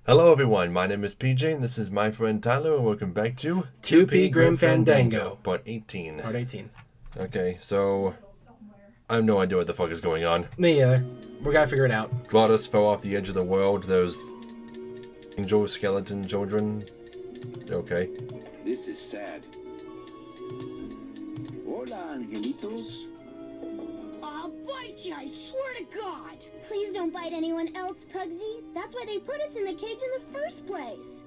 Hello everyone, my name is PJ and this is my friend Tyler and welcome back to 2P Grim Fandango. Part 18. Part 18. Okay, so I have no idea what the fuck is going on. Me either. We gotta figure it out. Glottis fell off the edge of the world, those angel skeleton children. Okay. This is sad. Hola, angelitos. I'll bite you, I swear to God! Please don't bite anyone else, Pugsy. That's why they put us in the cage in the first place.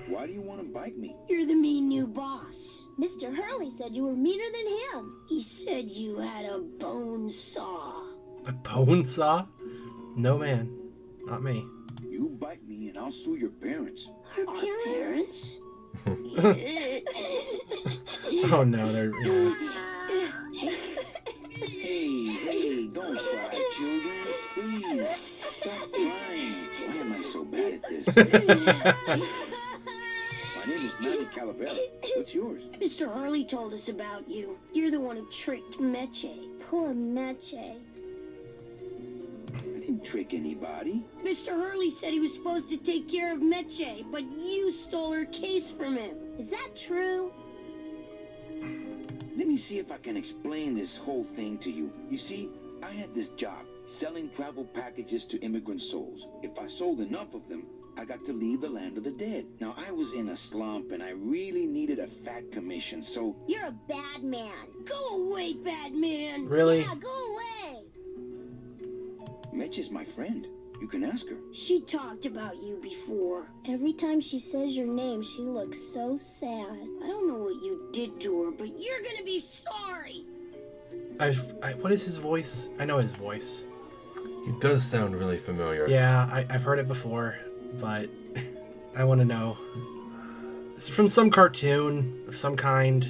Why do you want to bite me? You're the mean new boss. Mr. Hurley said you were meaner than him. He said you had a bone saw. A bone saw? No, man. Not me. You bite me and I'll sue your parents. Our parents? Oh no, they're... Yeah. Hey, don't cry, children. Please, stop crying. Why am I so bad at this? My name is Matty Calavera. What's yours? Mr. Hurley told us about you. You're the one who tricked Meche. Poor Meche. I didn't trick anybody. Mr. Hurley said he was supposed to take care of Meche, but you stole her case from him. Is that true? Let me see if I can explain this whole thing to you. You see, I had this job, selling travel packages to immigrant souls. If I sold enough of them, I got to leave the land of the dead. Now, I was in a slump, and I really needed a fat commission, so... You're a bad man. Go away, bad man. Really? Yeah, go away. Mitch is my friend. You can ask her. She talked about you before. Every time she says your name, she looks so sad. I don't know what you did to her, but you're gonna be sorry. What is his voice? I know his voice. He does sound really familiar. Yeah, I've heard it before, but I want to know. It's from some cartoon of some kind.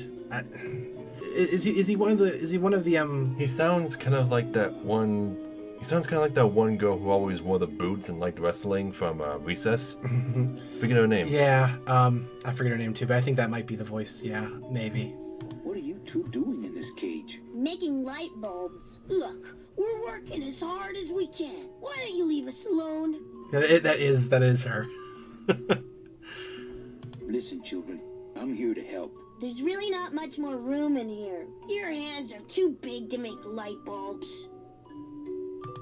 Is he one of the He sounds kind of like that one... He sounds kind of like that one girl who always wore the boots and liked wrestling from Recess. Forget her name. Yeah, I forget her name too, but I think that might be the voice. Yeah, maybe. What are you two doing in this cage? Making light bulbs. Look, we're working as hard as we can. Why don't you leave us alone? Yeah, that is her. Listen, children, I'm here to help. There's really not much more room in here. Your hands are too big to make light bulbs.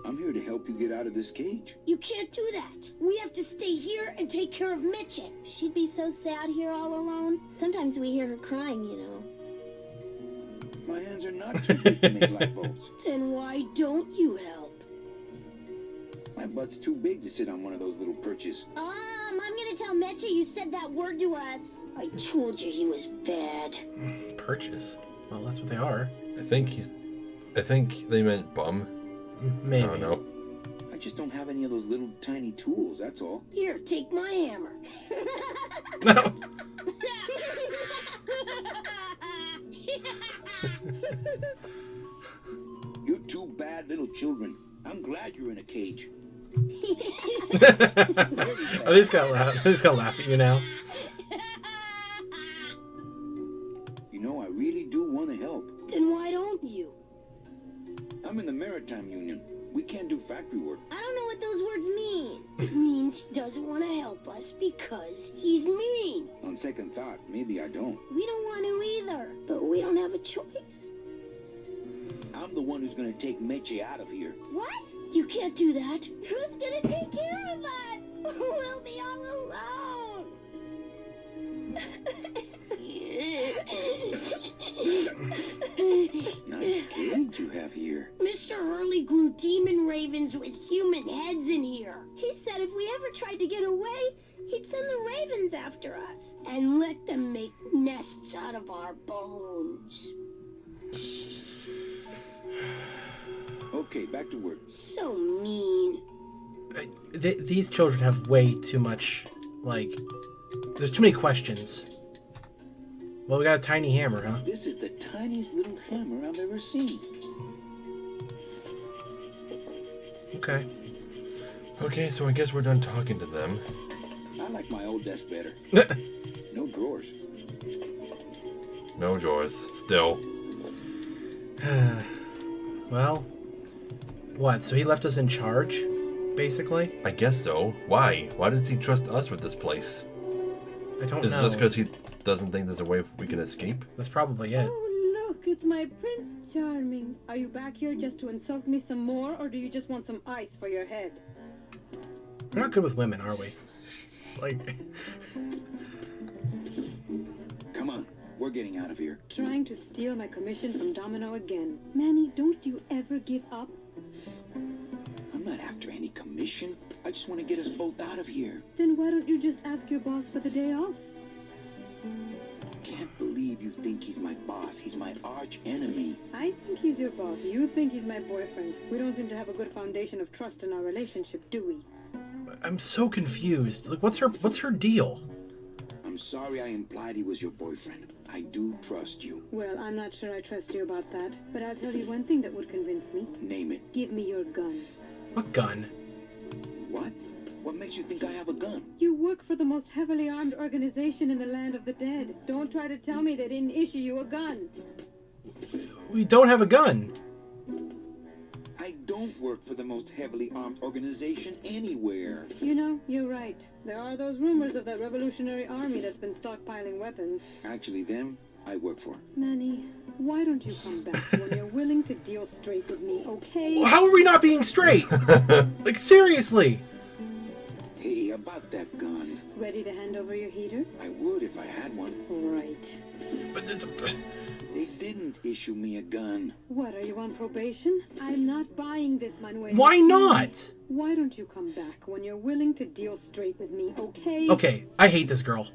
I'm here to help you get out of this cage. You can't do that. We have to stay here and take care of Mitchie. She'd be so sad here all alone. Sometimes we hear her crying, you know. My hands are not too big to make light bulbs. Then why don't you help? My butt's too big to sit on one of those little perches. I'm gonna tell Mitchie you said that word to us. I told you he was bad. Perches. Well, that's what they are. I think they meant bum. Maybe. I don't know. I just don't have any of those little tiny tools, that's all. Here, take my hammer. No. You two bad little children. I'm glad you're in a cage. At least gonna laugh at you now. You know, I really do want to help. Then why don't you? I'm in the Maritime Union. We can't do factory work. I don't know what those words mean. It means he doesn't want to help us because he's mean. On second thought, maybe I don't. We don't want to either, but we don't have a choice. I'm the one who's gonna take Meche out of here. What? You can't do that. Who's gonna take care of us? We'll be all alone. Nice cage you have here. Mr. Hurley grew demon ravens with human heads in here. He said if we ever tried to get away, he'd send the ravens after us and let them make nests out of our bones. Okay, back to work. So mean. These children have way too much, like... There's too many questions. Well, we got a tiny hammer, huh? This is the tiniest little hammer I've ever seen. Okay. Okay, so I guess we're done talking to them. I like my old desk better. No drawers. No drawers. Still. Well, what? So he left us in charge? basically. I guess so. Why? Why does he trust us with this place? I don't Is know. it just because he doesn't think there's a way we can escape? That's probably it. Oh, look, it's my Prince Charming. Are you back here just to insult me some more, or do you just want some ice for your head? We're not good with women, are we? Like... Come on, we're getting out of here. Trying to steal my commission from Domino again. Manny, don't you ever give up? I'm not after any commission. I just want to get us both out of here. Then why don't you just ask your boss for the day off? Can't believe you think he's my boss. He's my arch enemy. I think he's your boss. You think he's my boyfriend. We don't seem to have a good foundation of trust in our relationship, do we? I'm so confused. Like, what's her deal? I'm sorry I implied he was your boyfriend. I do trust you. Well, I'm not sure I trust you about that, but I'll tell you one thing that would convince me. Name it. Give me your gun. What gun? What? What makes you think I have a gun? You work for the most heavily armed organization in the land of the dead. Don't try to tell me they didn't issue you a gun. We don't have a gun. I don't work for the most heavily armed organization anywhere. You know, you're right. There are those rumors of that revolutionary army that's been stockpiling weapons. Actually, them, I work for. Manny, why don't you come back when you're willing to deal straight with me, okay? How are we not being straight? Like, seriously. Hey, about that gun. Ready to hand over your heater? I would if I had one. Right. But it's... They didn't issue me a gun. What, are you on probation? I'm not buying this, Manuel. Why not? Why don't you come back when you're willing to deal straight with me, okay? Okay, I hate this girl.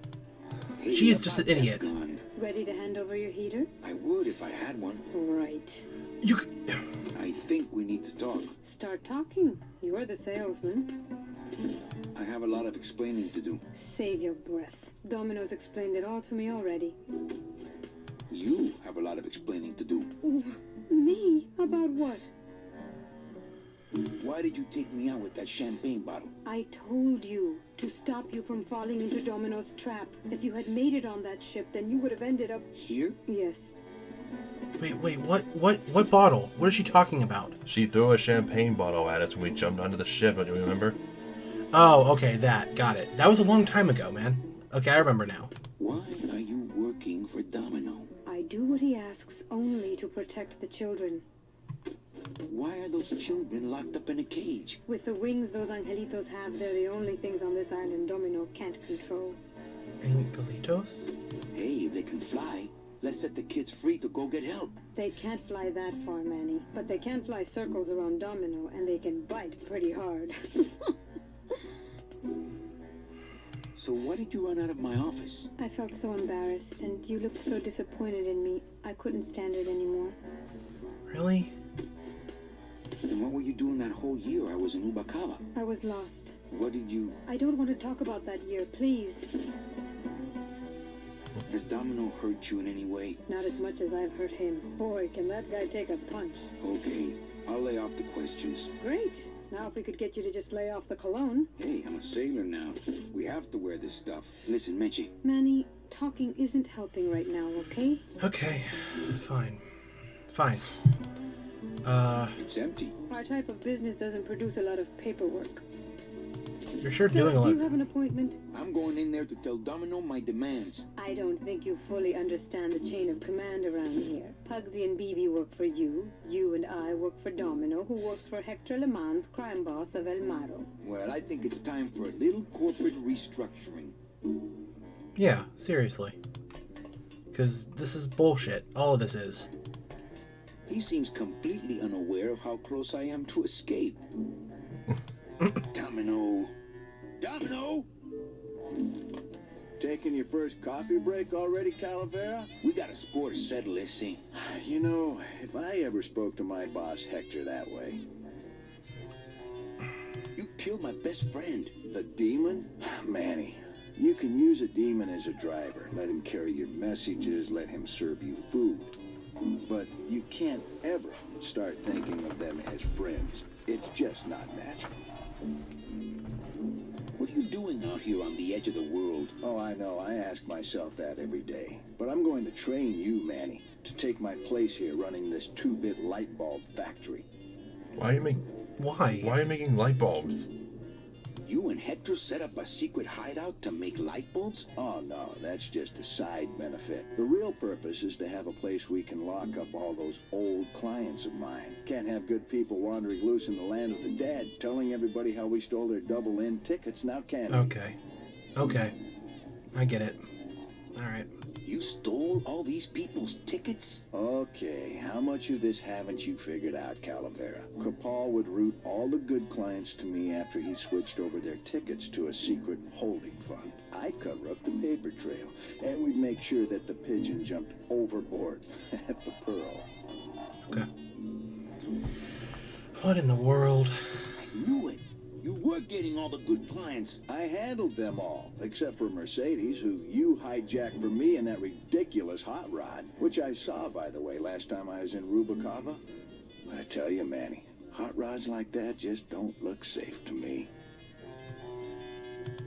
Hey, She is just an about that idiot. gun. Ready to hand over your heater? I would if I had one. Right. You... I think we need to talk. Start talking. You're the salesman. I have a lot of explaining to do. Save your breath. Domino's explained it all to me already. You have a lot of explaining to do. Me? About what? Why did you take me out with that champagne bottle? I told you to stop you from falling into Domino's trap. If you had made it on that ship, then you would have ended up... Here? Yes. Wait, what bottle? What is she talking about? She threw a champagne bottle at us when we jumped onto the ship, don't you remember? Oh, okay, that. Got it. That was a long time ago, man. Okay, I remember now. Why are you working for Domino? I do what he asks only to protect the children. Why are those children locked up in a cage? With the wings those angelitos have, they're the only things on this island Domino can't control. Angelitos? Hey, if they can fly, let's set the kids free to go get help. They can't fly that far, Manny, but they can fly circles around Domino, and they can bite pretty hard. So why did you run out of my office? I felt so embarrassed, and you looked so disappointed in me. I couldn't stand it anymore. Really? Then what were you doing that whole year I was in Ubacaba? I was lost. What did you... I don't want to talk about that year, please. Has Domino hurt you in any way? Not as much as I've hurt him. Boy, can that guy take a punch. Okay, I'll lay off the questions. Great. Now if we could get you to just lay off the cologne. Hey, I'm a sailor now. We have to wear this stuff. Listen, Mechi. Manny, talking isn't helping right now, okay? Okay, fine. Fine. It's empty. Our type of business doesn't produce a lot of paperwork. You're sure So, doing a do lot. you have an appointment? I'm going in there to tell Domino my demands. I don't think you fully understand the chain of command around here. Pugsy and Bibi work for you. You and I work for Domino, who works for Hector Le Mans, crime boss of El Maro. Well, I think it's time for a little corporate restructuring. Yeah, seriously. Because this is bullshit. All of this is. He seems completely unaware of how close I am to escape. Domino! Domino! Taking your first coffee break already, Calavera? We got a score to settle, Issy. You know, if I ever spoke to my boss Hector that way. You killed my best friend. The demon? Manny, you can use a demon as a driver. Let him carry your messages, let him serve you food. But you can't ever start thinking of them as friends. It's just not natural. What are you doing out here on the edge of the world? Oh, I know. I ask myself that every day. But I'm going to train you, Manny, to take my place here running this 2-bit light bulb factory. Why are you Why? Why are you making light bulbs? You and Hector set up a secret hideout to make light bulbs? Oh no, that's just a side benefit. The real purpose is to have a place we can lock up all those old clients of mine. Can't have good people wandering loose in the land of the dead, telling everybody how we stole their double-in tickets, now can we? Okay. I get it. Alright. You stole all these people's tickets? Okay, how much of this haven't you figured out, Calavera? Capal would route all the good clients to me after he switched over their tickets to a secret holding fund. I'd cover up the paper trail, and we'd make sure that the pigeon jumped overboard at the Pearl. Okay. What in the world? I knew it. You were getting all the good clients. I handled them all, except for Mercedes, who you hijacked from me in that ridiculous hot rod, which I saw, by the way, last time I was in Rubacava. I tell you, Manny, hot rods like that just don't look safe to me.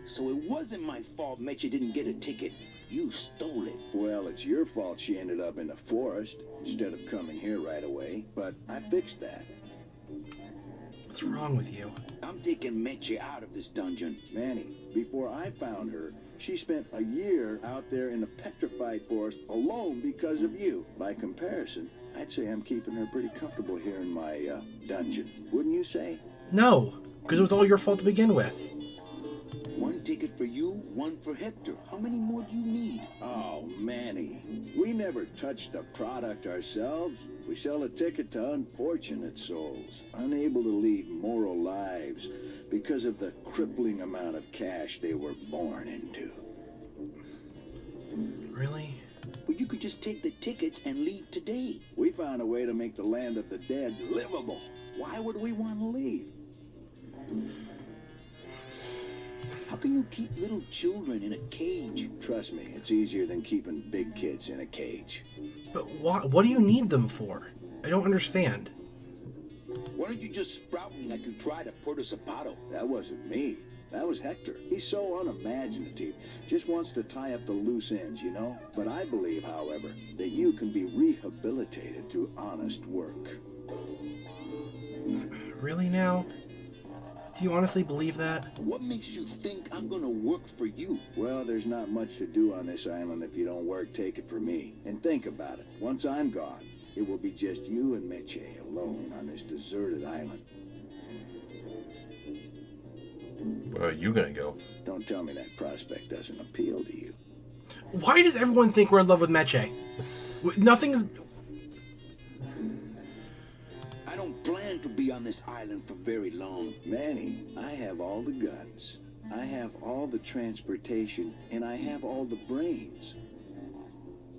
So it wasn't my fault Meche didn't get a ticket. You stole it. Well, it's your fault she ended up in the forest instead of coming here right away, but I fixed that. What's wrong with you? I'm taking Meche out of this dungeon. Manny, before I found her, she spent a year out there in the petrified forest alone because of you. By comparison, I'd say I'm keeping her pretty comfortable here in my dungeon. Wouldn't you say? No, because it was all your fault to begin with. One ticket for you, one for Hector. How many more do you need? Oh, Manny, we never touch the product ourselves. We sell a ticket to unfortunate souls, unable to lead moral lives because of the crippling amount of cash they were born into. Really? But you could just take the tickets and leave today. We found a way to make the land of the dead livable. Why would we want to leave? How can you keep little children in a cage? Trust me, it's easier than keeping big kids in a cage. But what do you need them for? I don't understand. Why don't you just sprout me like you tried at Puerto Zapato? That wasn't me. That was Hector. He's so unimaginative. Just wants to tie up the loose ends, you know? But I believe, however, that you can be rehabilitated through honest work. Really now? Do you honestly believe that? What makes you think I'm gonna work for you? Well, there's not much to do on this island if you don't work, take it from me. And think about it. Once I'm gone, it will be just you and Meche alone on this deserted island. Where are you gonna go? Don't tell me that prospect doesn't appeal to you. Why does everyone think we're in love with Meche? Nothing is... I don't plan to be on this island for very long. Manny, I have all the guns. I have all the transportation, and I have all the brains.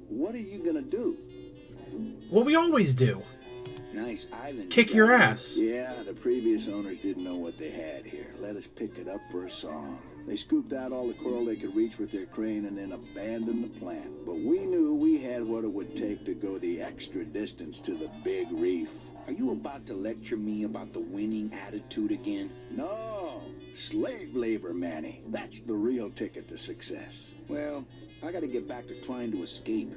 What are you gonna do? What we always do. Nice island. Kick your ass. Yeah, the previous owners didn't know what they had here. Let us pick it up for a song. They scooped out all the coral they could reach with their crane and then abandoned the plant. But we knew we had what it would take to go the extra distance to the big reef. Are you about to lecture me about the winning attitude again? No, slave labor, Manny. That's the real ticket to success. Well, I gotta get back to trying to escape.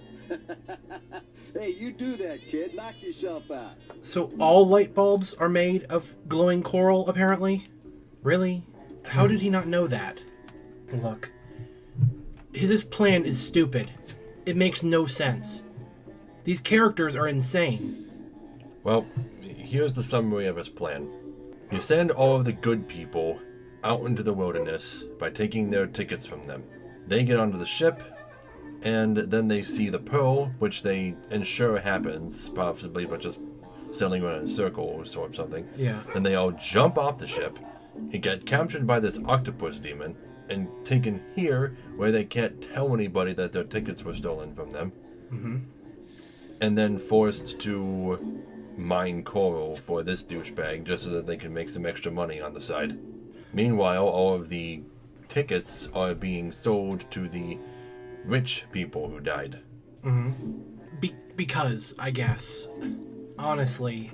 Hey, you do that, kid. Knock yourself out. So all light bulbs are made of glowing coral, apparently? Really? How did he not know that? Look. This plan is stupid. It makes no sense. These characters are insane. Well, here's the summary of his plan. You send all of the good people out into the wilderness by taking their tickets from them. They get onto the ship, and then they see the pearl, which they ensure happens, possibly by just sailing around in circles or something. Yeah. Then they all jump off the ship and get captured by this octopus demon and taken here where they can't tell anybody that their tickets were stolen from them. Mm-hmm. And then forced to mine coral for this douchebag just so that they can make some extra money on the side. Meanwhile, all of the tickets are being sold to the rich people who died. Mm-hmm. Because, I guess. Honestly,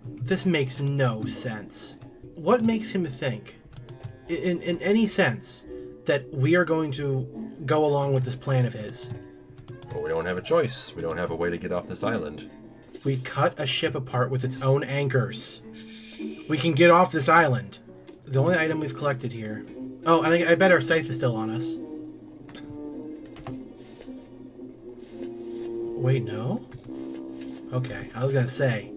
this makes no sense. What makes him think, in any sense, that we are going to go along with this plan of his? Well, we don't have a choice. We don't have a way to get off this island. We cut a ship apart with its own anchors. We can get off this island. The only item we've collected here. Oh, and I bet our scythe is still on us. Wait, no? Okay, I was gonna say.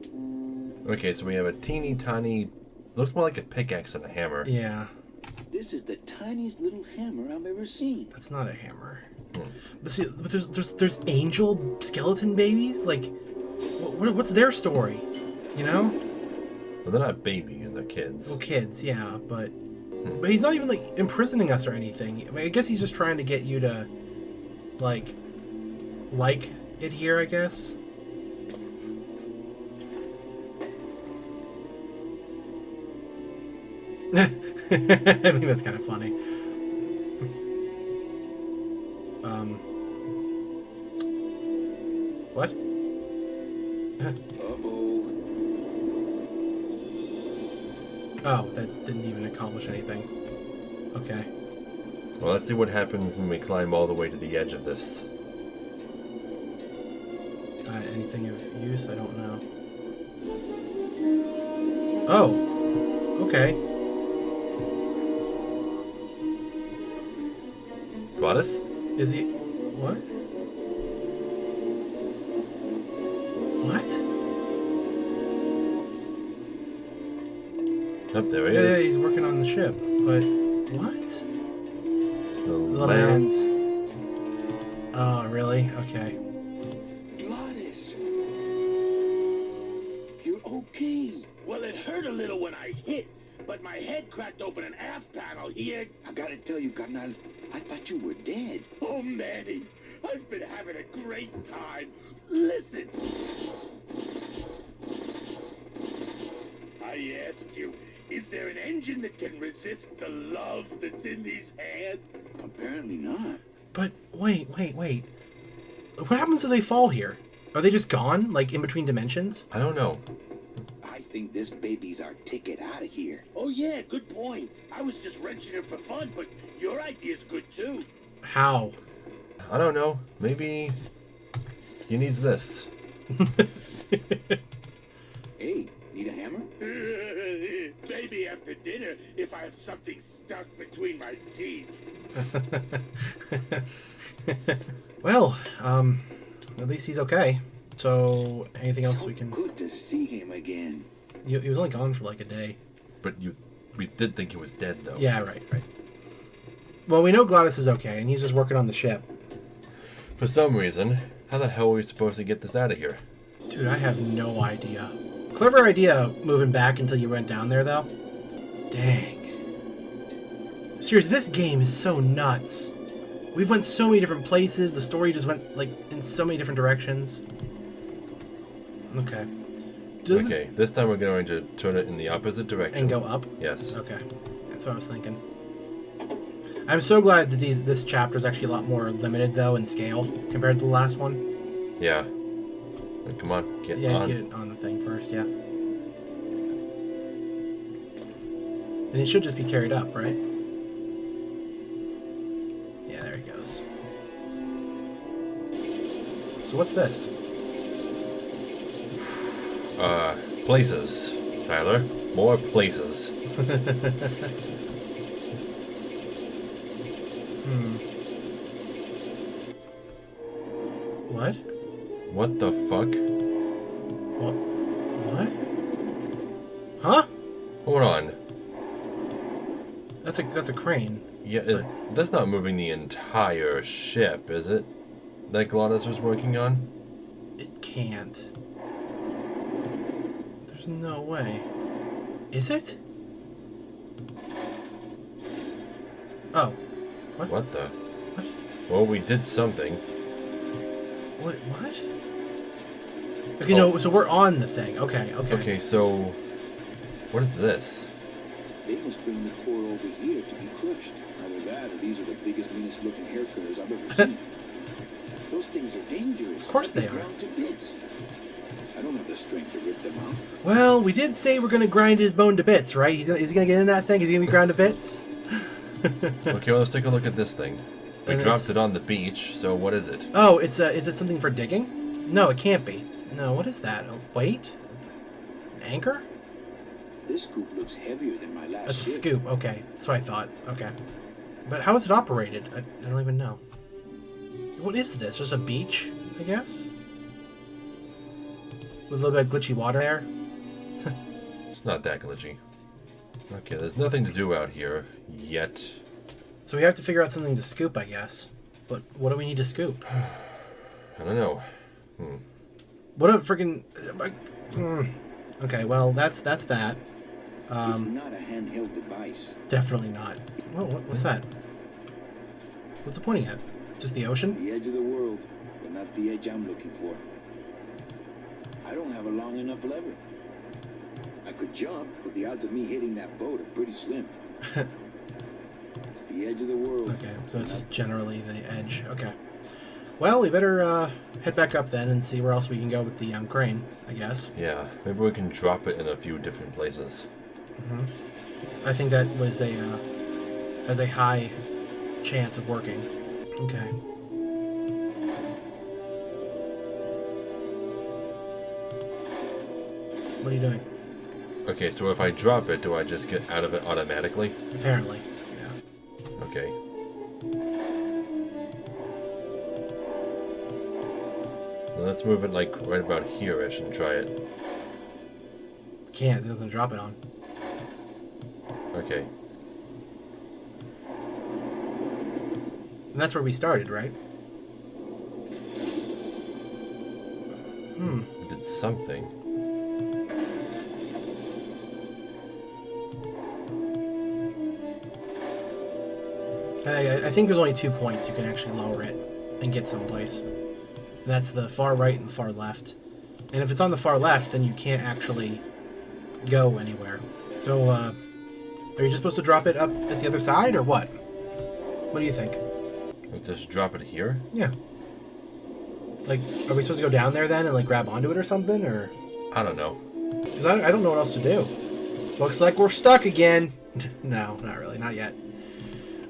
Okay, so we have a teeny tiny... Looks more like a pickaxe than a hammer. Yeah, This is the tiniest little hammer I've ever seen. that's not a hammer. But see, but there's angel skeleton babies? Like, what's their story? You know? Well, they're not babies, they're kids. Well, kids, yeah, but he's not even, like, imprisoning us or anything. I mean, I guess he's just trying to get you to, like it here, I guess. I think that's kind of funny. What? Uh-oh. Oh, that didn't even accomplish anything. Okay. Well, let's see what happens when we climb all the way to the edge of this. Anything of use? I don't know. Oh. Okay. Glottis? Is he... What? What? Up there he Yeah, is. he's working on the ship. But... What? The The lamb. lands. Oh, really? Okay. Glottis. You're okay. Well, it hurt a little when I hit, but my head cracked open an aft panel here. I gotta tell you, Carnal, I thought you were dead. Oh, Manny, I've been having a great time. Listen. I ask you, is there an engine that can resist the love that's in these hands? Apparently not. But, wait. What happens if they fall here? Are they just gone? Like, in between dimensions? I don't know. I think this baby's our ticket out of here. Oh, yeah, good point. I was just wrenching it for fun, but your idea's good, too. How? I don't know. Maybe he needs this. Hey, need a hammer? Maybe after dinner, if I have something stuck between my teeth. Well, at least he's okay. So, anything else we can... Good to see him again. He was only gone for like a day. But we did think he was dead, though. Yeah, right. Well, we know Glottis is okay, and he's just working on the ship. For some reason, how the hell are we supposed to get this out of here? Dude, I have no idea. Clever idea moving back until you went down there, though. Dang. Seriously, this game is so nuts. We've went so many different places. The story just went, like, in so many different directions. Okay. Okay, this time we're going to turn it in the opposite direction. And go up? Yes. Okay. That's what I was thinking. I'm so glad that this chapter is actually a lot more limited, though, in scale compared to the last one. Yeah. Come on, get on. Get on the thing first, yeah. And it should just be carried up, right? Yeah, there he goes. So what's this? Places, Tyler. More places. What? What the fuck? What? Huh? Hold on. That's a crane. Yeah, that's not moving the entire ship, is it? That Glottis was working on? It can't. There's no way. Is it? Oh. What? What the? What? Well, we did something. What? Okay, no, so we're on the thing. Okay. Okay, so what is this? They must bring the core over here to be crushed. Either that or these are the biggest, meanest looking hair cutters I've ever seen. Those things are dangerous. Of course they They're are. ground to bits. I don't have the strength to rip them out. Well, we did say we're gonna grind his bone to bits, right? Is he gonna get in that thing? Is he gonna be ground to bits? Okay, well, let's take a look at this thing. We And dropped it's- it on the beach, so what is it? Oh, is it something for digging? No, it can't be. No, what is that? A weight? An anchor? This scoop looks heavier than my last That's a ship. scoop. Okay, that's what I thought. Okay. But how is it operated? I don't even know. What is this? Just a beach, I guess? With a little bit of glitchy water there? It's not that glitchy. Okay, there's nothing to do out here yet. So we have to figure out something to scoop, I guess. But what do we need to scoop? I don't know. What a freaking... Okay, well, that's that. It's not a handheld device. Definitely not. Whoa, what's that? What's it pointing at? Just the ocean? The edge of the world, but not the edge I'm looking for. I don't have a long enough lever. I could jump, but the odds of me hitting that boat are pretty slim. It's the edge of the world. Okay, so it's just generally the edge. Okay. Well, we better head back up then and see where else we can go with the crane, I guess. Yeah, maybe we can drop it in a few different places. I think that was has a high chance of working. Okay. What are you doing? Okay, so if I drop it, do I just get out of it automatically? Apparently, yeah. Okay. Well, let's move it like right about here-ish and try it. Can't. There's nothing to drop it on. Okay. And that's where we started, right? We did something. I think there's only 2 points you can actually lower it and get someplace. And that's the far right and the far left. And if it's on the far left, then you can't actually go anywhere. So, are you just supposed to drop it up at the other side, or what? What do you think? We'll just drop it here? Yeah. Like, are we supposed to go down there then and, like, grab onto it or something, or...? I don't know. Because I don't know what else to do. Looks like we're stuck again. No, not really. Not yet.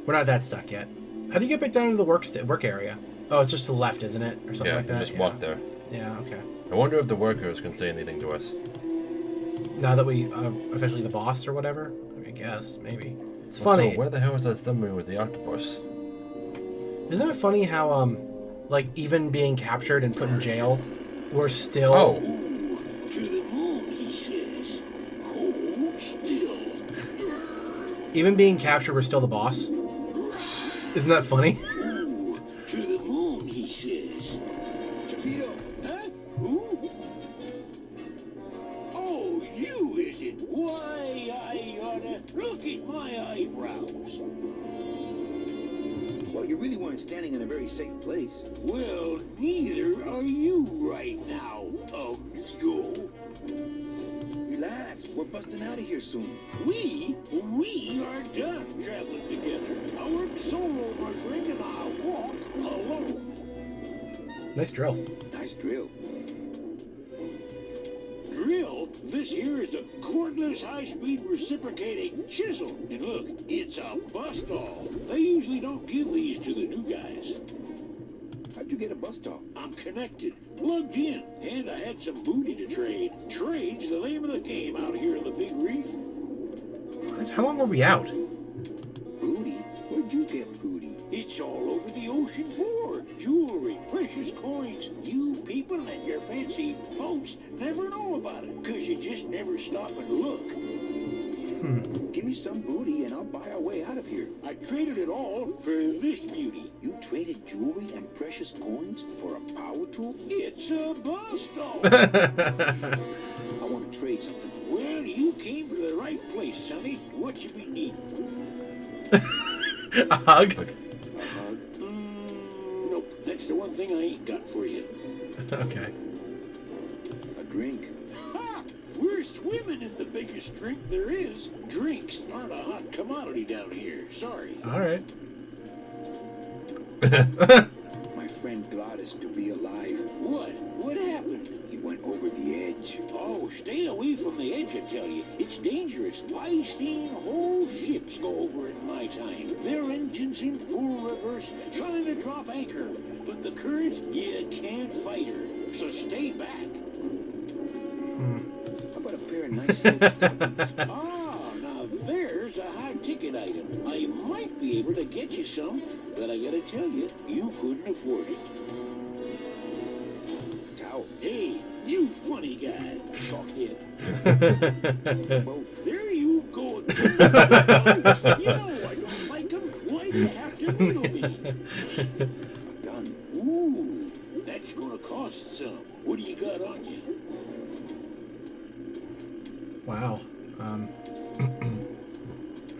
We're not that stuck yet. How do you get back down to the work area? Oh, it's just to the left, isn't it? Or something Yeah, like that? you just walk there. Yeah, okay. I wonder if the workers can say anything to us. Now that we officially the boss or whatever? I guess, maybe. It's Also, funny. where the hell is that submarine with the octopus? Isn't it funny how, like, even being captured and put in jail, we're still... Oh! To the moon, he says. Hold still. Even being captured, we're still the boss? Isn't that funny? Ooh, to the moon, he says. Torpedo. Huh? Who? Oh, you, is it? Why, I oughta look at my eyebrows. Well, you really weren't standing in a very safe place. Well, neither are you right now, amigo. Relax, we're busting out of here soon. We are done traveling together. I'll work solo, my friend, and I'll walk alone. Nice drill. Nice drill. Drill? This here is a cordless, high-speed reciprocating chisel. And look, it's a bust-all. They usually don't give these to the new guys. How'd you get a bust-all? I'm connected, plugged in, and I had some booty to trade. Trade's the name of the game out here in the Big Reef. What? How long were we out? Booty? Where'd you get booty? It's all over the ocean floor. Jewelry, precious coins. You people and your fancy boats never know about it, 'cause you just never stop and look. Give me some booty and I'll buy our way out of here. I traded it all for this beauty. You traded jewelry and precious coins for a power tool? It's a bust-all. I want to trade something. Well, you came to the right place, Sonny. What you be needing? A hug? A hug? Nope. That's the one thing I ain't got for you. Okay. A drink. Ha! We're swimming in the biggest drink there is. Drinks aren't a hot commodity down here. Sorry. Alright. My friend Gladys to be alive. What? What happened? He went over the edge. Oh, stay away from the edge, I tell you. It's dangerous. I've seen whole ships go over it in my time. Their engines in full reverse, trying to drop anchor. But the current, you can't fight her. So stay back. How about a pair wearing nice silk stockings. Ah, now there's a high-ticket item. I might be able to get you some, but I gotta tell you, you couldn't afford it. Towel. Hey, you funny guy. Talkhead. Well, there you go. You know I don't like them. Why do you have to needle me? Done. Ooh, that's gonna cost some. What do you got on you? Wow.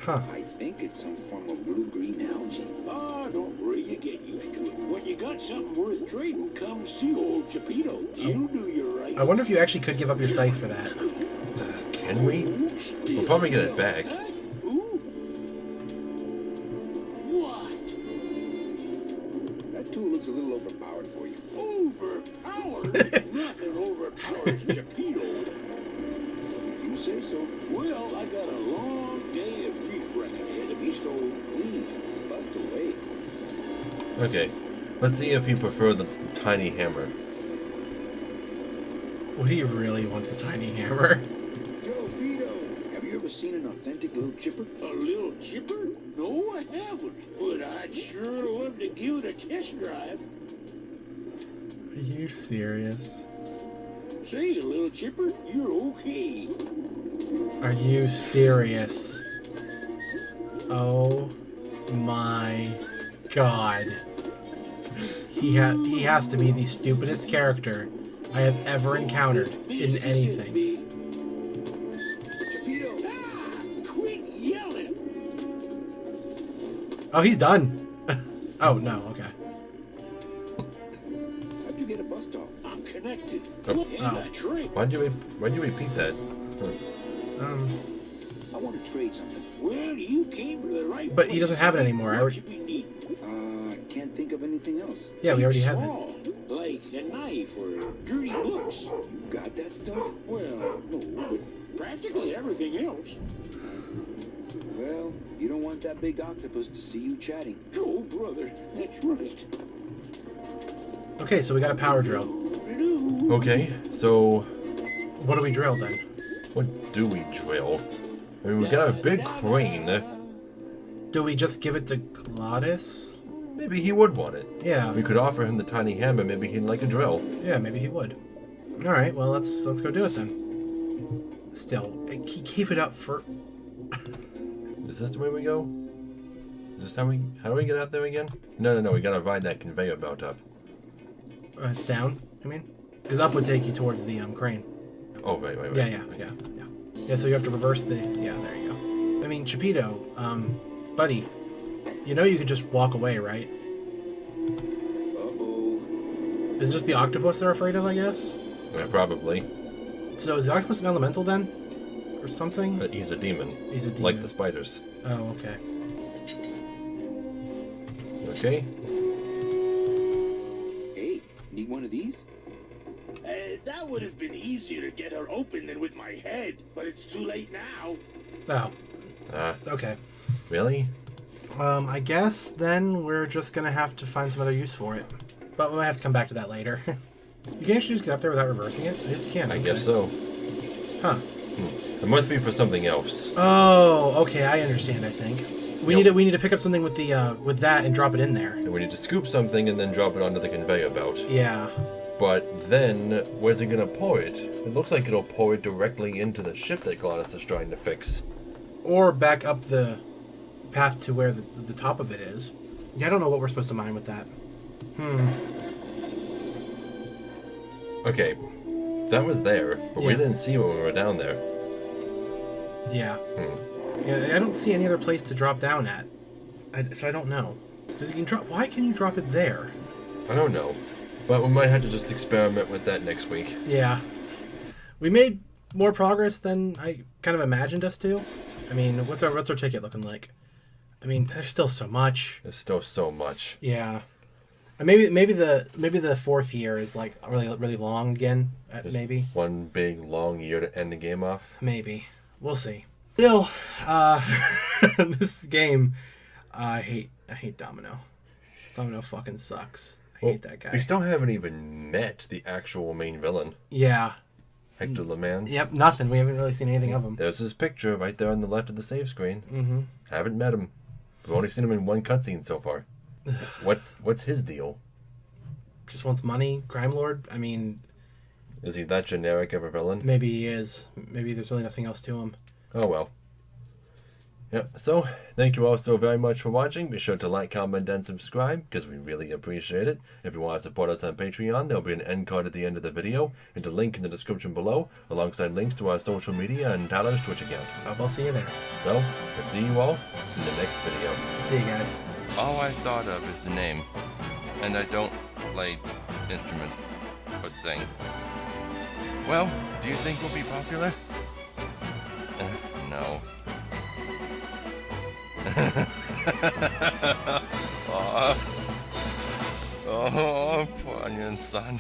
Huh. I think it's some form of blue-green algae. Ah, don't worry, you get used to it. When you got something worth trading, come see old Chapito. He'll do you right. I wonder if you actually could give up your scythe for that. Can we? We'll probably get it back. Ooh. What? That tool looks a little overpowered for you. Overpowered? Nothing overpowers Chapito. If you say so. Well, I got a long day of grief running ahead of me, so Please, bust away. Okay. Let's see if you prefer the tiny hammer. Would he really want the tiny hammer? Yo, Vito, have you ever seen an authentic little chipper? a little chipper? No, I haven't, but I'd sure love to give it a test drive. Are you serious? Say, little chipper, you're okay. Are you serious? Oh my god. He has to be the stupidest character I have ever encountered in anything. Chipito! Ah, quit yelling! Oh, he's done. Oh, no, okay. How'd you get a bust off? I'm connected. Oh. And Oh. I trade. Why'd you repeat that? Huh. I want to trade something. Well, you came to the right But he doesn't have it anymore. I What already, you need? I can't think of anything else. yeah, we already have it. Small, like a knife or dirty books. You got that stuff? Well, no, but practically everything else. Well, you don't want that big octopus to see you chatting. Oh, brother, that's right. Okay, so we got a power drill. Okay, so What do we drill then? what do we drill? I mean, we got a big crane. Do we just give it to Glottis? Maybe he would want it. Yeah, We could offer him the tiny hammer. Maybe he'd like a drill. yeah, maybe he would. All right, well let's go do it then. Still, he gave it up for. Is this the way we go? Is this how do we get out there again? No. We gotta ride that conveyor belt up. Down, I mean? Because up would take you towards the crane. Oh, right. Yeah. Yeah, so you have to reverse the... Yeah, there you go. I mean, Chapito, buddy, you know you could just walk away, right? Uh-oh. Is it just the octopus they're afraid of, I guess? Yeah, probably. So is the octopus an elemental then? Or something? He's a demon. He's a demon. Like the spiders. Oh, okay. Okay? Hey, need one of these? That would have been easier to get her open than with my head, but it's too late now. Oh, Ah, okay. really? I guess then we're just gonna have to find some other use for it. But we might have to come back to that later. You can't actually just get up there without reversing it? I just can't. I okay. guess so. Huh. It must be for something else. Oh, okay, I understand, I think. We Yep. need to pick up something with the with that and drop it in there. And we need to scoop something and then drop it onto the conveyor belt. Yeah. But then, where's it gonna pour it? It looks like it'll pour it directly into the ship that Glottis is trying to fix. Or back up the path to where the top of it is. Yeah, I don't know what we're supposed to mine with that. Okay, that was there, but we Yeah. didn't see it when we were down there. Yeah. Yeah, I don't see any other place to drop down at. So I don't know. Does it can drop? Why can you drop it there? I don't know. But we might have to just experiment with that next week. Yeah. We made more progress than I kind of imagined us to. I mean, what's our ticket looking like? I mean, there's still so much. There's still so much. Yeah. And maybe the fourth year is like really long again. Maybe. One big long year to end the game off. Maybe. We'll see. Still, this game, I hate Domino. Domino fucking sucks. I hate that guy. We still haven't even met the actual main villain. Yeah. Hector Le Mans. Yep, nothing. We haven't really seen anything of him. There's his picture right there on the left of the save screen. Mm-hmm. Haven't met him. We've only seen him in one cutscene so far. What's his deal? Just wants money, crime lord. I mean, Is he that generic of a villain? maybe he is. Maybe there's really nothing else to him. Oh well. Yep, so thank you all so very much for watching. Be sure to like, comment, and subscribe, because we really appreciate it. If you want to support us on Patreon, there'll be an end card at the end of the video, and a link in the description below, alongside links to our social media and Tyler's Twitch account. I'll see you there. So, we'll see you all in the next video. See you guys. All I've thought of is the name, and I don't play instruments or sing. Well, do you think we'll be popular? No. Oh, poor onion son.